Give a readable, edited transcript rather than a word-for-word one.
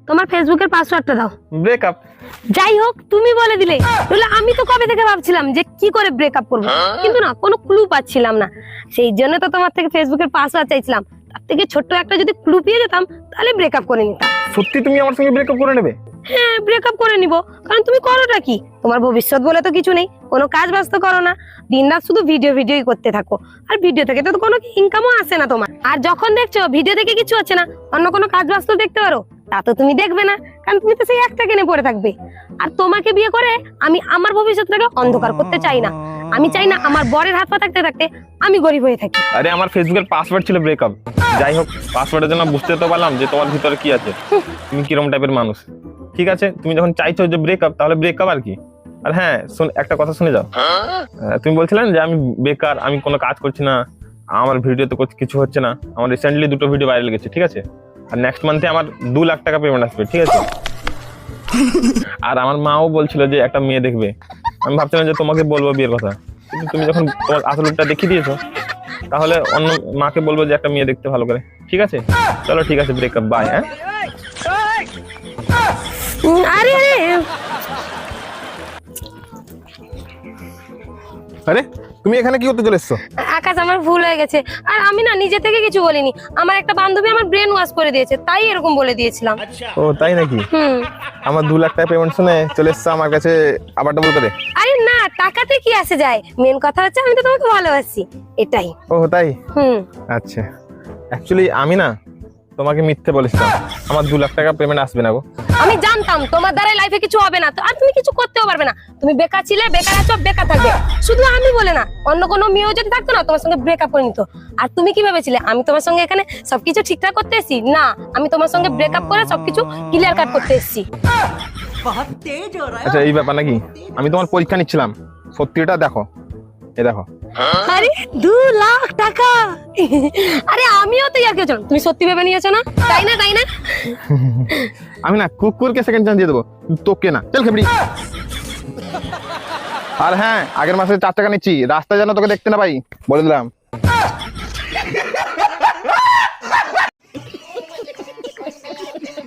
তোমার ফেসবুকের পাসওয়ার্ডটা দাও। ব্রেকআপ। যাই হোক তুমি বলে দিলে, তাহলে আমি তো কবে থেকে ভাবছিলাম যে কি করে ব্রেকআপ করব, কিন্তু না কোনো ক্লু পাচ্ছিলাম না। সেই জন্য তো তোমার থেকে ফেসবুকের পাসওয়ার্ড চাইছিলাম, তার থেকে ছোট্ট একটা যদি ক্লু পেয়ে যেতাম তাহলে ব্রেকআপ করে নিতাম। সত্যি তুমি আমার সঙ্গে ব্রেকআপ করে নেবে? হ্যাঁ ব্রেকআপ করে নিব, কারণ তুমি করোটা কি? তোমার ভবিষ্যৎ বলে তো কিছু নেই, কোনো কাজ বাজ করো না, দিনরাত শুধু ভিডিওই করতে থাকো, আর ভিডিও থেকে তো কোনো ইনকামও আসে না তোমার। আর যখন দেখছো ভিডিও থেকে কিছু হচ্ছে না, অন্য কোনো কাজ বাজ তো দেখতে পারো, তা তো তুমি দেখবে না, কারণ তুমি তো সেই একটা কেনে পড়ে থাকবে। আর তোমাকে বিয়ে করে আমি আমার ভবিষ্যৎটাকে অন্ধকার করতে চাই না। আমি চাই না আমার বরের হাত পা থাকতে থাকতে আমি গরিব হয়ে থাকি। আরে আমার ফেসবুকের পাসওয়ার্ড ছিল ব্রেকআপ। যাই হোক, পাসওয়ার্ডের জন্য বুঝতে তো পারলাম যে তোমার ভিতরে কি আছে, তুমি কিরকম টাইপের মানুষ। ঠিক আছে, তুমি যখন চাইছো যে ব্রেকআপ, তাহলে ব্রেকআপ আর কি। আর হ্যাঁ, একটা কথা শুনে যাও। তুমি বলছিলেন যে আমি বেকার, আমি কোনো কাজ করছি না, আমার ভিডিওতে কিছু হচ্ছে না। আমার রিসেন্টলি 2টো ভিডিও ভাইরাল গেছে, ঠিক আছে? আর নেক্সট মান্থে আমার 2 লাখ টাকা পেমেন্ট আসবে, ঠিক আছে? আর আমার মাও বলছিল যে একটা মেয়ে দেখবে। আমি ভাবছিলাম যে তোমাকে বলবো বিয়ের কথা, কিন্তু তুমি যখন তোমার আসল রূপটা দেখিয়ে দিয়েছো, তাহলে অন্য মাকে বলবো যে একটা মেয়ে দেখতে ভালো করে। ঠিক আছে, চলো ঠিক আছে, ব্রেকআপ, বাই। হ্যাঁ আরে আরে আরে তুমি এখানে কি করতে চলে এসছো? আকাশ, আমার ভুল হয়ে গেছে। আর আমি না নিজে থেকে কিছু বলিনি, আমার একটা বান্ধবী আমার ব্রেন ওয়াশ করে দিয়েছে, তাই এরকম বলে দিয়েছিলাম। ও তাই নাকি? হুম। আমার 2 লাখ টাকা পেমেন্ট শুনে চলে এসছো আমার কাছে আবার ডাবল করে। আরে না, টাকাতে কি আসে যায়, মেন কথা হচ্ছে আমি তো তোমাকে ভালোবাসি, এটাই। ও তাই? হুম। আচ্ছা, অ্যাকচুয়ালি আমি না তোমাকে মিথ্যে বলেছিলাম, আমার 2 লাখ টাকা পেমেন্ট আসবে না গো। আমি জানতাম তোমার দ্বারা লাইফে কিছু হবে না, তো আর তুমি কিছু করতেও পারবে না। তুমি বেকার ছিলে, বেকার আছো, বেকার থাকবে। শুধু আমি বলে না, অন্য কোনো মেয়েও যদি থাকতো না তোমার সঙ্গে ব্রেকআপ করে নিত। আর তুমি কি ভেবেছিলে আমি তোমার সঙ্গে এখানে সবকিছু ঠিকঠাক করতে এসেছি? না, আমি তোমার সঙ্গে ব্রেকআপ করে সবকিছু ক্লিয়ার কাট করতে এসেছি। আচ্ছা এই ব্যাপার নাকি? আমি তোমার পরীক্ষা নিচ্ছিলাম, সত্যিটা দেখো, এই দেখো। আরে 2 লাখ টাকা! আরে আমিও তো ইয়ার কেছো, তুমি সত্যি ভেবে নিয়েছো না? তাই না, তাই না? আমি না কুকুরকে সেকেন্ড চান্স দিয়ে দেবো, তোকে না। চল খেপড়ি। আর হ্যাঁ, আগের মাসে 4 টাকা নিচ্ছি, রাস্তায় যেন তোকে দেখতে না পাই, বলে দিলাম।